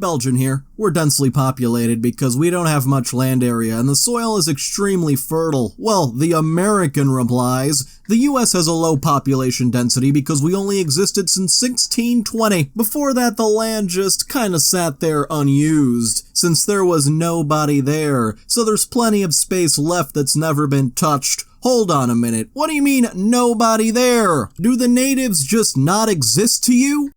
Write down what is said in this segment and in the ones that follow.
Belgian here. We're densely populated because we don't have much land area and the soil is extremely fertile. Well, the American replies, the US has a low population density because we only existed since 1620. Before that, the land just kinda sat there unused, since there was nobody there, so there's plenty of space left that's never been touched. Hold on a minute, what do you mean, nobody there? Do the natives just not exist to you?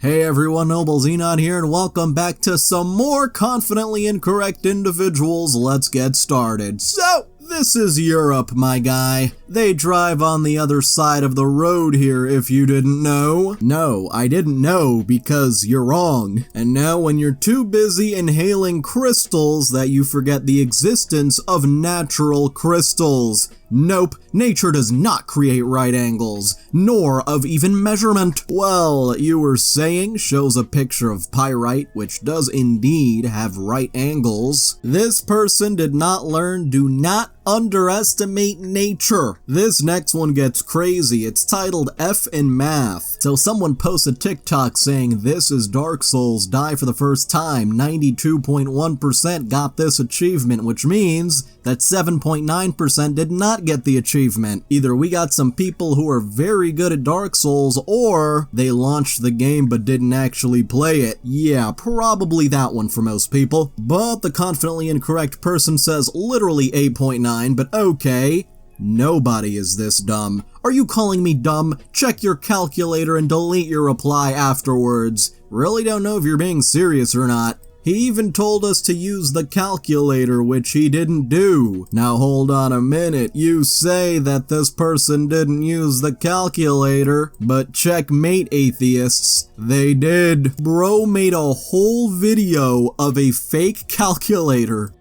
Hey everyone, Noble Xenon here, and welcome back to some more Confidently Incorrect Individuals. Let's get started. So, this is Europe, my guy. They drive on the other side of the road here, if you didn't know. No, I didn't know, because you're wrong. And now when you're too busy inhaling crystals that you forget the existence of natural crystals. Nope, nature does not create right angles, nor of even measurement. Well, you were saying shows a picture of pyrite, which does indeed have right angles. This person did not learn, do not underestimate nature. This next one gets crazy. It's titled F in Math. So someone posts a TikTok saying this is Dark Souls, die for the first time. 92.1% got this achievement, which means that 7.9% did not get the achievement. Either we got some people who are very good at Dark Souls, or they launched the game but didn't actually play it. Yeah, probably that one for most people. But the Confidently Incorrect person says literally 8.9, but okay. Nobody is this dumb. Are you calling me dumb? Check your calculator and delete your reply afterwards. Really don't know if you're being serious or not. He even told us to use the calculator, which he didn't do. Now hold on a minute, you say that this person didn't use the calculator, but checkmate atheists, they did. Bro made a whole video of a fake calculator.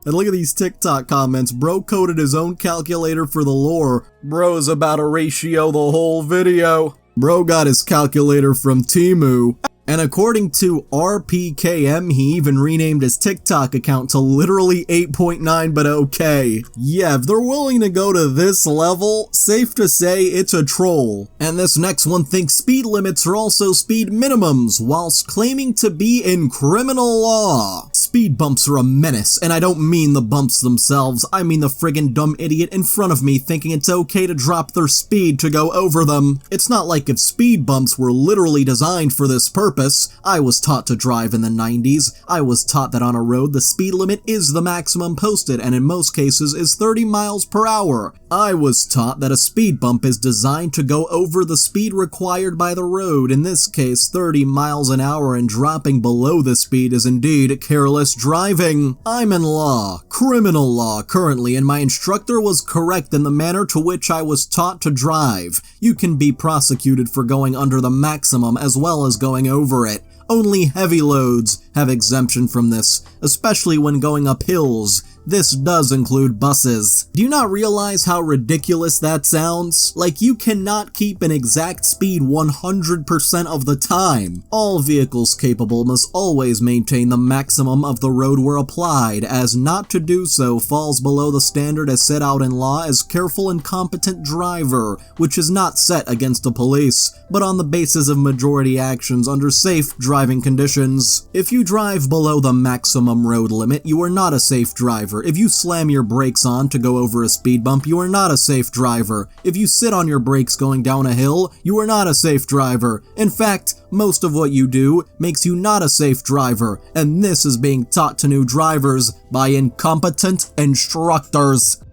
And look at these TikTok comments. Bro coded his own calculator for the lore. Bro's about to ratio the whole video. Bro got his calculator from Temu. And according to RPKM, he even renamed his TikTok account to literally 8.9, but okay. Yeah, if they're willing to go to this level, safe to say it's a troll. And this next one thinks speed limits are also speed minimums, whilst claiming to be in criminal law. Speed bumps are a menace, and I don't mean the bumps themselves, I mean the friggin' dumb idiot in front of me thinking it's okay to drop their speed to go over them. It's not like if speed bumps were literally designed for this purpose. I was taught to drive in the 90s. I was taught that on a road the speed limit is the maximum posted and in most cases is 30 miles per hour. I was taught that a speed bump is designed to go over the speed required by the road, in this case 30 miles an hour, and dropping below the speed is indeed careless driving. I'm in law, criminal law currently, and my instructor was correct in the manner to which I was taught to drive. You can be prosecuted for going under the maximum as well as going over it. Only heavy loads have exemption from this, especially when going up hills. This does include buses. Do you not realize how ridiculous that sounds? Like you cannot keep an exact speed 100% of the time. All vehicles capable must always maintain the maximum of the road where applied, as not to do so falls below the standard as set out in law as careful and competent driver, which is not set against the police, but on the basis of majority actions under safe driving conditions. If you drive below the maximum road limit, you are not a safe driver. If you slam your brakes on to go over a speed bump, you are not a safe driver. If you sit on your brakes going down a hill, you are not a safe driver. In fact, most of what you do makes you not a safe driver, and this is being taught to new drivers by incompetent instructors.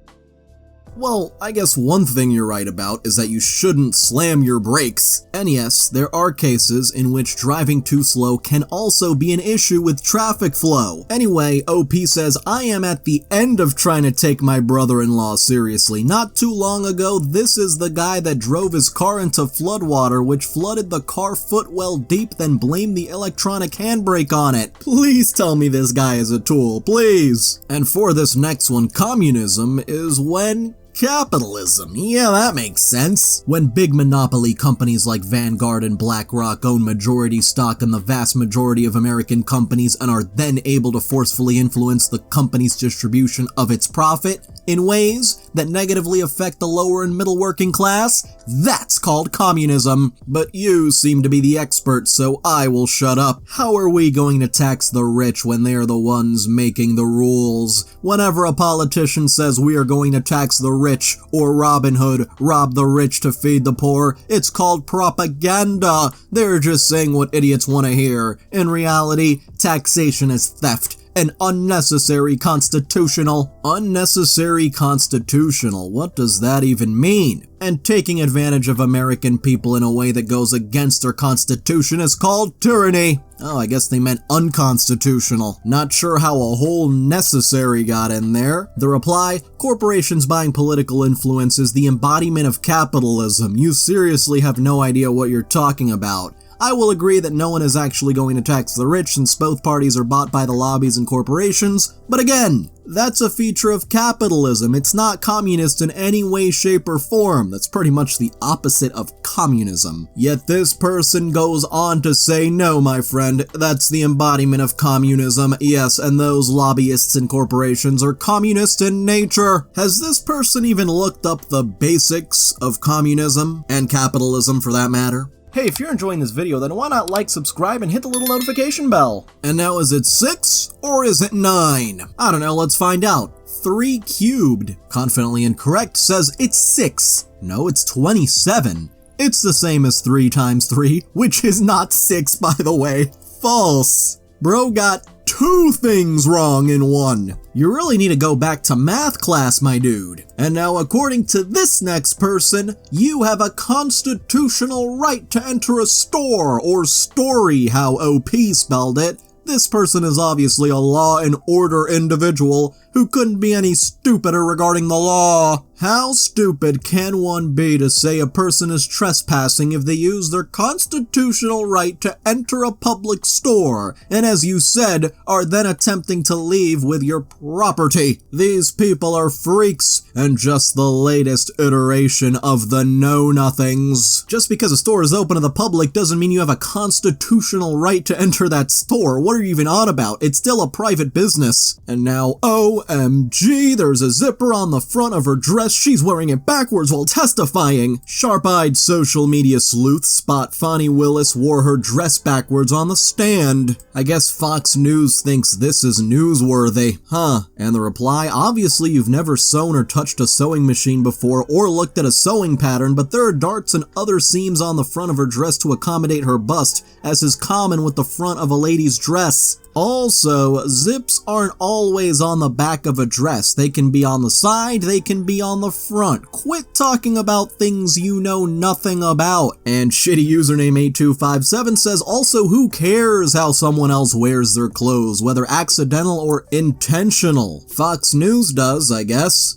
Well, I guess one thing you're right about is that you shouldn't slam your brakes. And yes, there are cases in which driving too slow can also be an issue with traffic flow. Anyway, OP says, I am at the end of trying to take my brother-in-law seriously. Not too long ago, this is the guy that drove his car into floodwater, which flooded the car footwell deep, then blamed the electronic handbrake on it. Please tell me this guy is a tool, please. And for this next one, communism is when Capitalism. Yeah, that makes sense. When big monopoly companies like Vanguard and BlackRock own majority stock in the vast majority of American companies and are then able to forcefully influence the company's distribution of its profit, in ways that negatively affect the lower and middle working class, that's called communism. But you seem to be the expert, so I will shut up. How are we going to tax the rich when they are the ones making the rules? Whenever a politician says we are going to tax the rich, or Robin Hood, rob the rich to feed the poor, it's called propaganda. They're just saying what idiots want to hear. In reality, taxation is theft. And unnecessary constitutional. Unnecessary constitutional, what does that even mean? And taking advantage of American people in a way that goes against our constitution is called tyranny. Oh, I guess they meant unconstitutional. Not sure how a whole necessary got in there. The reply, corporations buying political influence is the embodiment of capitalism. You seriously have no idea what you're talking about. I will agree that no one is actually going to tax the rich since both parties are bought by the lobbies and corporations, but again, that's a feature of capitalism. It's not communist in any way, shape, or form. That's pretty much the opposite of communism. Yet this person goes on to say, no, my friend, that's the embodiment of communism. Yes, and those lobbyists and corporations are communist in nature. Has this person even looked up the basics of communism and capitalism for that matter? Hey, if you're enjoying this video, then why not like, subscribe, and hit the little notification bell? And now, is it 6 or is it 9? I don't know, let's find out. 3 cubed. Confidently Incorrect says it's 6. No, it's 27. It's the same as 3 times 3, which is not 6, by the way. False. Bro got 2 things wrong in one. You really need to go back to math class, my dude. And now, according to this next person, you have a constitutional right to enter a store, or story, how OP spelled it. This person is obviously a law and order individual who couldn't be any stupider regarding the law. How stupid can one be to say a person is trespassing if they use their constitutional right to enter a public store, and as you said, are then attempting to leave with your property? These people are freaks, and just the latest iteration of the know-nothings. Just because a store is open to the public doesn't mean you have a constitutional right to enter that store. What are you even on about? It's still a private business. And now, OMG, there's a zipper on the front of her dress. She's wearing it backwards while testifying. Sharp-eyed social media sleuth Spot Fonnie Willis wore her dress backwards on the stand. I guess Fox News thinks this is newsworthy. Huh. And the reply, obviously you've never sewn or touched a sewing machine before or looked at a sewing pattern, but there are darts and other seams on the front of her dress to accommodate her bust, as is common with the front of a lady's dress. Also, zips aren't always on the back of a dress. They can be on the side, they can be on the front. Quit talking about things you know nothing about. And shitty username 8257 says, also, who cares how someone else wears their clothes, whether accidental or intentional? Fox News does, I guess.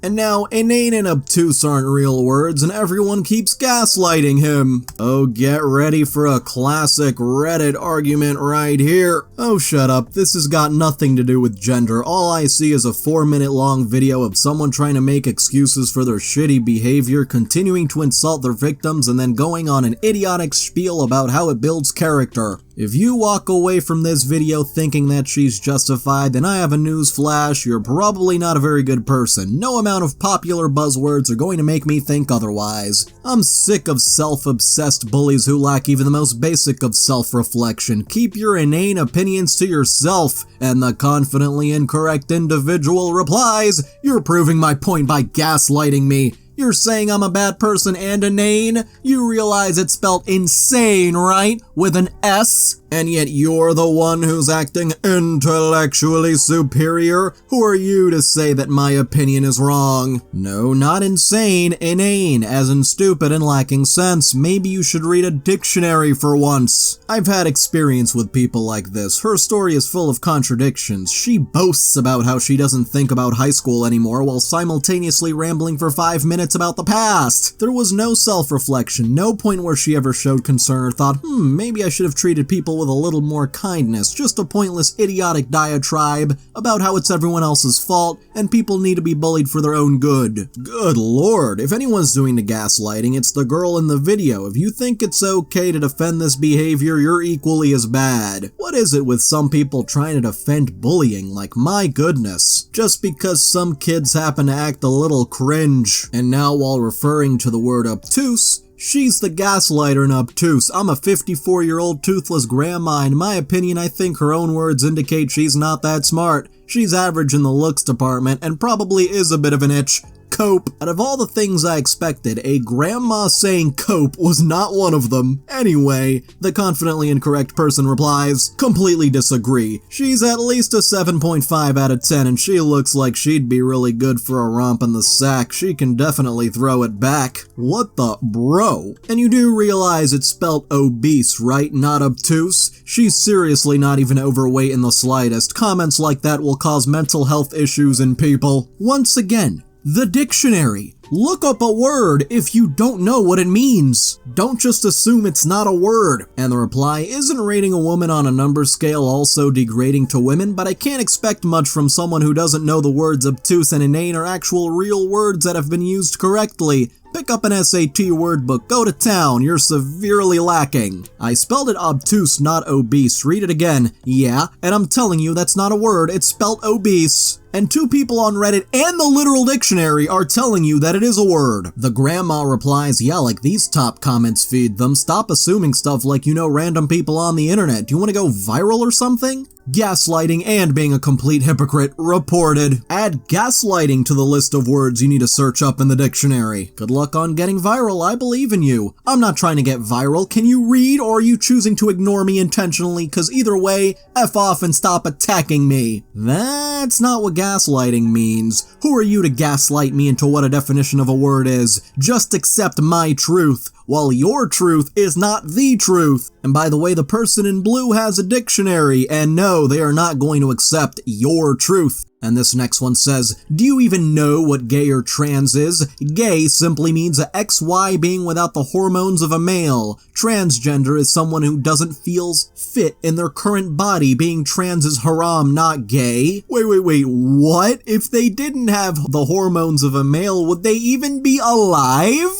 And now, inane and obtuse aren't real words, and everyone keeps gaslighting him. Oh, get ready for a classic Reddit argument right here. Oh, shut up. This has got nothing to do with gender. All I see is a 4-minute long video of someone trying to make excuses for their shitty behavior, continuing to insult their victims, and then going on an idiotic spiel about how it builds character. If you walk away from this video thinking that she's justified, then I have a news flash. You're probably not a very good person. No amount of popular buzzwords are going to make me think otherwise. I'm sick of self-obsessed bullies who lack even the most basic of self-reflection. Keep your inane opinions to yourself. And the confidently incorrect individual replies, you're proving my point by gaslighting me. You're saying I'm a bad person and inane? You realize it's spelled insane, right? With an S? And yet you're the one who's acting intellectually superior? Who are you to say that my opinion is wrong? No, not insane, inane, as in stupid and lacking sense. Maybe you should read a dictionary for once. I've had experience with people like this. Her story is full of contradictions. She boasts about how she doesn't think about high school anymore while simultaneously rambling for 5 minutes minutes about the past. There was no self-reflection, no point where she ever showed concern or thought, maybe I should have treated people with a little more kindness, just a pointless idiotic diatribe about how it's everyone else's fault and people need to be bullied for their own good. Good lord, if anyone's doing the gaslighting, it's the girl in the video. If you think it's okay to defend this behavior, you're equally as bad. What is it with some people trying to defend bullying? Like, my goodness. Just because some kids happen to act a little cringe. And now while referring to the word obtuse, she's the gaslighter and obtuse. I'm a 54-year-old toothless grandma. In my opinion, I think her own words indicate she's not that smart. She's average in the looks department and probably is a bit of an itch. Cope. Out of all the things I expected, a grandma saying cope was not one of them. Anyway, the confidently incorrect person replies, completely disagree. She's at least a 7.5 out of 10 and she looks like she'd be really good for a romp in the sack. She can definitely throw it back. What the bro? And you do realize it's spelled obese, right? Not obtuse? She's seriously not even overweight in the slightest. Comments like that will cause mental health issues in people. Once again, the dictionary. Look up a word if you don't know what it means. Don't just assume it's not a word. And the reply, isn't rating a woman on a number scale also degrading to women? But I can't expect much from someone who doesn't know the words obtuse and inane are actual real words that have been used correctly. Pick up an SAT word book, go to town, you're severely lacking. I spelled it obtuse, not obese. Read it again. Yeah, and I'm telling you that's not a word, it's spelled obese. And 2 people on Reddit and the literal dictionary are telling you that it is a word. The grandma replies, yeah, like these top comments feed them. Stop assuming stuff like you know random people on the internet. Do you want to go viral or something? Gaslighting and being a complete hypocrite reported. Add gaslighting to the list of words you need to search up in the dictionary. Good luck on getting viral, I believe in you. I'm not trying to get viral. Can you read or are you choosing to ignore me intentionally? Cause either way, F off and stop attacking me. That's not what gaslighting means. Who are you to gaslight me into what a definition of a word is? Just accept my truth. While your truth is not the truth. And by the way, the person in blue has a dictionary, and no, they are not going to accept your truth. And this next one says, do you even know what gay or trans is? Gay simply means a XY being without the hormones of a male. Transgender is someone who doesn't feel fit in their current body. Being trans is haram, not gay. Wait, what? If they didn't have the hormones of a male, would they even be alive?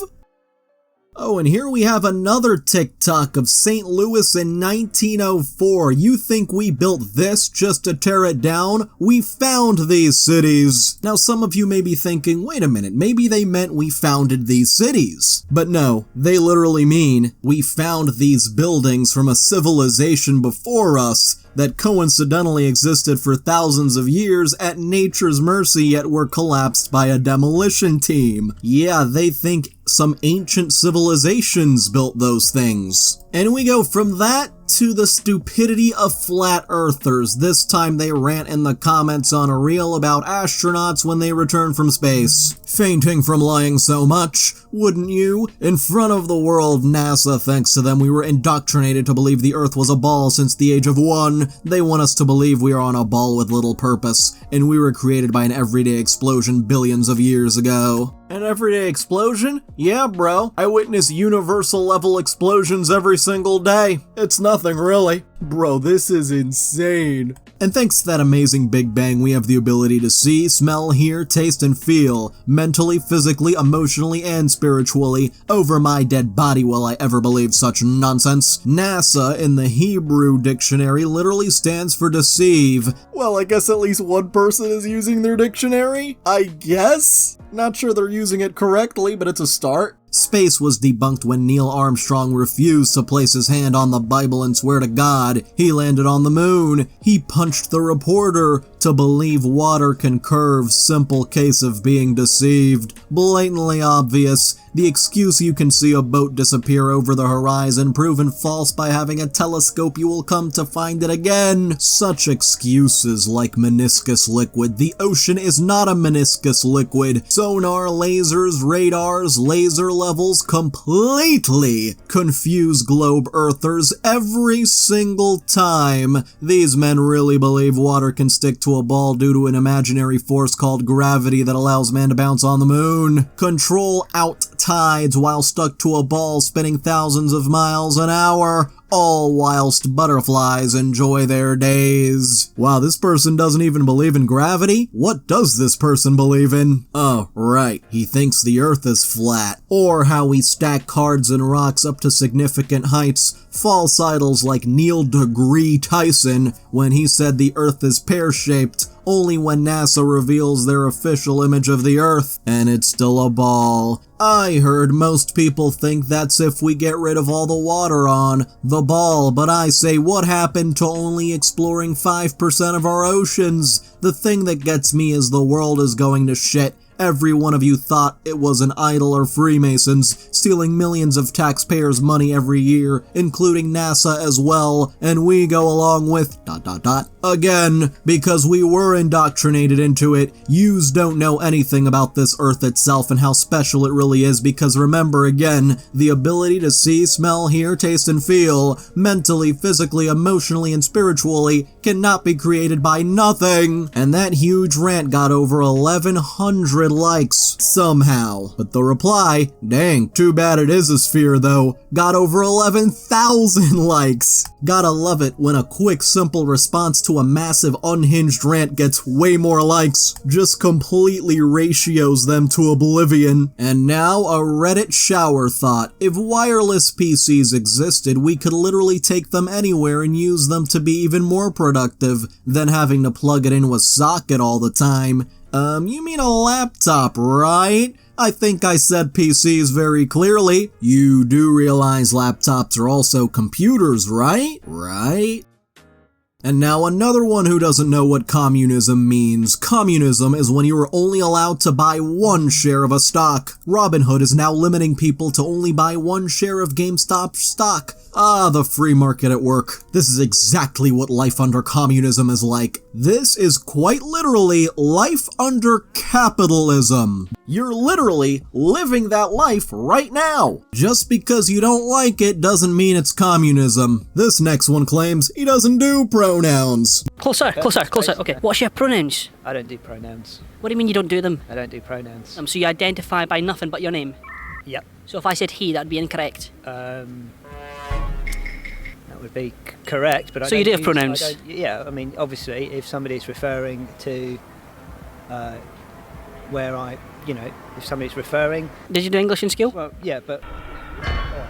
Oh, and here we have another TikTok of St. Louis in 1904. You think we built this just to tear it down? We found these cities. Now, some of you may be thinking, wait a minute, maybe they meant we founded these cities. But no, they literally mean we found these buildings from a civilization before us that coincidentally existed for thousands of years at nature's mercy yet were collapsed by a demolition team. Yeah, they think some ancient civilizations built those things. And we go from that to the stupidity of flat earthers. This time they rant in the comments on a reel about astronauts when they return from space. Fainting from lying so much, wouldn't you? In front of the world, NASA, thanks to them, we were indoctrinated to believe the Earth was a ball since the age of 1. They want us to believe we are on a ball with little purpose, and we were created by an everyday explosion billions of years ago. An everyday explosion? Yeah, bro. I witness universal level explosions every single day. It's nothing really. Bro, this is insane. And thanks to that amazing Big Bang, we have the ability to see, smell, hear, taste, and feel, mentally, physically, emotionally, and spiritually, over my dead body. Will I ever believe such nonsense? NASA, in the Hebrew dictionary, literally stands for deceive. Well, I guess at least one person is using their dictionary? I guess? Not sure they're using it correctly, but it's a start. Space was debunked when Neil Armstrong refused to place his hand on the Bible and swear to God he landed on the moon. He punched the reporter to believe water can curve. Simple case of being deceived. Blatantly obvious. The excuse you can see a boat disappear over the horizon proven false by having a telescope, you will come to find it again. Such excuses like meniscus liquid. The ocean is not a meniscus liquid. Sonar, lasers, radars, laser levels completely confuse globe earthers every single time. These men really believe water can stick to to a ball due to an imaginary force called gravity that allows man to bounce on the moon. Control out tides while stuck to a ball spinning thousands of miles an hour, all whilst butterflies enjoy their days. Wow, this person doesn't even believe in gravity? What does this person believe in? Oh, right, he thinks the earth is flat. Or how we stack cards and rocks up to significant heights, false idols like Neil deGrasse Tyson when he said the earth is pear-shaped, only when NASA reveals their official image of the earth, and it's still a ball. I heard most people think that's if we get rid of all the water on the ball, but I say what happened to only exploring 5% of our oceans? The thing that gets me is the world is going to shit. Every one of you thought it was an idol or Freemasons, stealing millions of taxpayers' money every year, including NASA as well, and we go along with ... again, because we were indoctrinated into it. Yous don't know anything about this earth itself and how special it really is, because remember again, the ability to see, smell, hear, taste, and feel, mentally, physically, emotionally, and spiritually, cannot be created by nothing. And that huge rant got over 1,100 likes somehow. But the reply, dang, too bad it is a sphere though, got over 11,000 likes. Gotta love it when a quick, simple response to a massive, unhinged rant gets way more likes. Just completely ratios them to oblivion. And now a Reddit shower thought. If wireless PCs existed, we could literally take them anywhere and use them to be even more productive than having to plug it in with socket all the time. You mean a laptop, right? I think I said PCs very clearly. You do realize laptops are also computers, right? Right? And now another one who doesn't know what communism means. Communism is when you are only allowed to buy one share of a stock. Robinhood is now limiting people to only buy one share of GameStop stock. Ah, the free market at work. This is exactly what life under communism is like. This is quite literally life under capitalism. You're literally living that life right now. Just because you don't like it doesn't mean it's communism. This next one claims he doesn't do pronouns. Closer. Okay, what's your pronouns? I don't do pronouns. What do you mean you don't do them? I don't do pronouns. So you identify by nothing but your name? Yep. So if I said he, that'd be incorrect? That would be correct, but I so don't you do have use, pronouns? Yeah, I mean, obviously, if somebody's referring to where I, if somebody's referring... Did you do English in school? Well, yeah, but...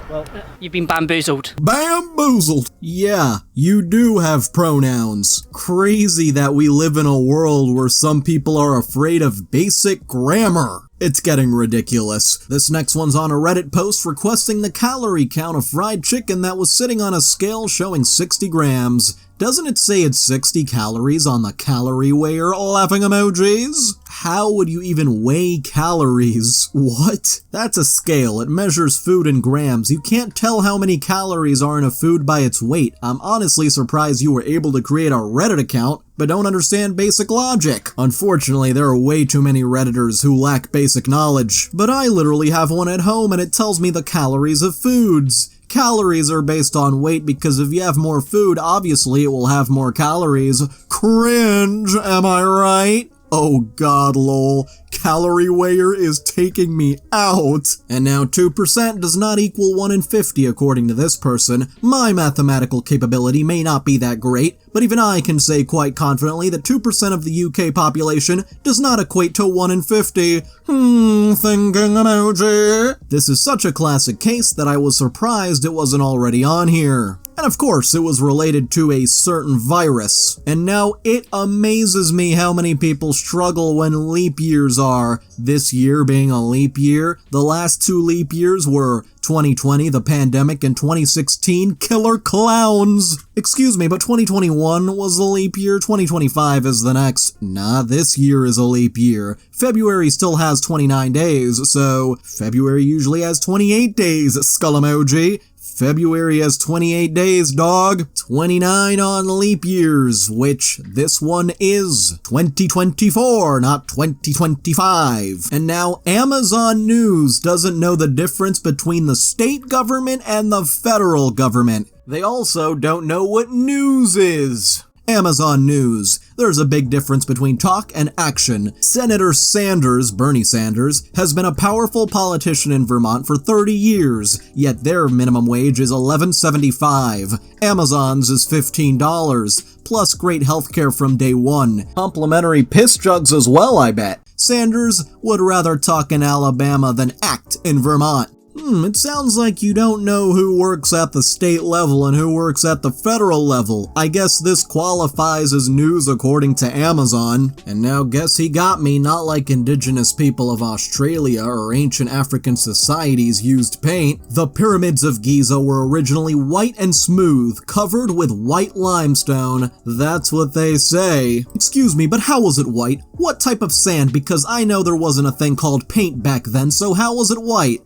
Well, you've been bamboozled. Bamboozled! Yeah, you do have pronouns. Crazy that we live in a world where some people are afraid of basic grammar. It's getting ridiculous. This next one's on a Reddit post requesting the calorie count of fried chicken that was sitting on a scale showing 60 grams. Doesn't it say it's 60 calories on the calorie weigher? Laughing emojis? How would you even weigh calories? What? That's a scale. It measures food in grams. You can't tell how many calories are in a food by its weight. I'm honestly surprised you were able to create a Reddit account, but don't understand basic logic. Unfortunately, there are way too many Redditors who lack basic knowledge. But I literally have one at home and it tells me the calories of foods. Calories are based on weight because if you have more food, obviously it will have more calories. Cringe, am I right? Oh god, lol. Calorie weigher is taking me out. And now 2% does not equal 1 in 50 according to this person. My mathematical capability may not be that great, but even I can say quite confidently that 2% of the UK population does not equate to 1 in 50. Thinking emoji. This is such a classic case that I was surprised it wasn't already on here. And of course, it was related to a certain virus. And now it amazes me how many people struggle when leap years are. This year being a leap year, the last 2 leap years were 2020, the pandemic, and 2016, killer clowns. Excuse me, but 2021 was the leap year, 2025 is the next. Nah, this year is a leap year. February still has 29 days, so February usually has 28 days, skull emoji. February has 28 days, dog. 29 on leap years, which this one is 2024, not 2025. And now Amazon News doesn't know the difference between the state government and the federal government. They also don't know what news is. Amazon News. There's a big difference between talk and action. Senator Sanders, Bernie Sanders, has been a powerful politician in Vermont for 30 years, yet their minimum wage is $11.75. Amazon's is $15, plus great healthcare from day one. Complimentary piss jugs as well, I bet. Sanders would rather talk in Alabama than act in Vermont. It sounds like you don't know who works at the state level and who works at the federal level. I guess this qualifies as news according to Amazon. And now guess he got me, not like indigenous people of Australia or ancient African societies used paint. The pyramids of Giza were originally white and smooth, covered with white limestone. That's what they say. Excuse me, but how was it white? What type of sand? Because I know there wasn't a thing called paint back then, so how was it white?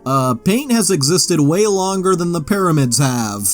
Paint has existed way longer than the pyramids have.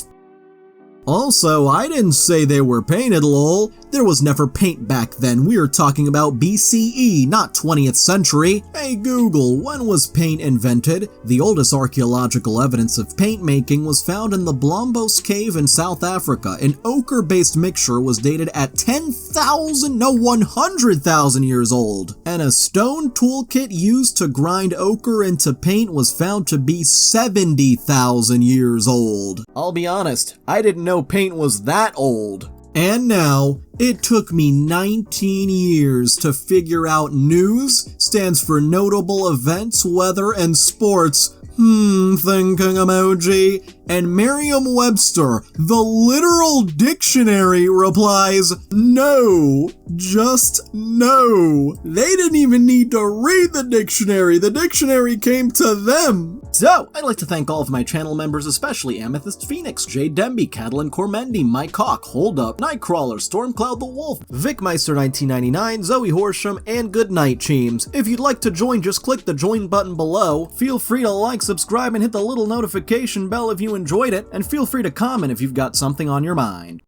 Also, I didn't say they were painted, lol. There was never paint back then. We are talking about BCE, not 20th century. Hey Google, when was paint invented? The oldest archaeological evidence of paint making was found in the Blombos Cave in South Africa. An ochre-based mixture was dated at 100,000 years old. And a stone toolkit used to grind ochre into paint was found to be 70,000 years old. I'll be honest, I didn't know paint was that old. And now, it took me 19 years to figure out news stands for notable events, weather, and sports. Thinking emoji. And Merriam-Webster, the literal dictionary, replies, no, just no. They didn't even need to read the dictionary came to them. So, I'd like to thank all of my channel members, especially Amethyst Phoenix, Jade Demby, Catalan Cormendi, Mike Hawk, Hold Up, Nightcrawler, Stormcloud the Wolf, VicMeister1999, Zoe Horsham, and Goodnight Cheems. If you'd like to join, just click the join button below. Feel free to like, subscribe, and hit the little notification bell if you enjoyed it, and feel free to comment if you've got something on your mind.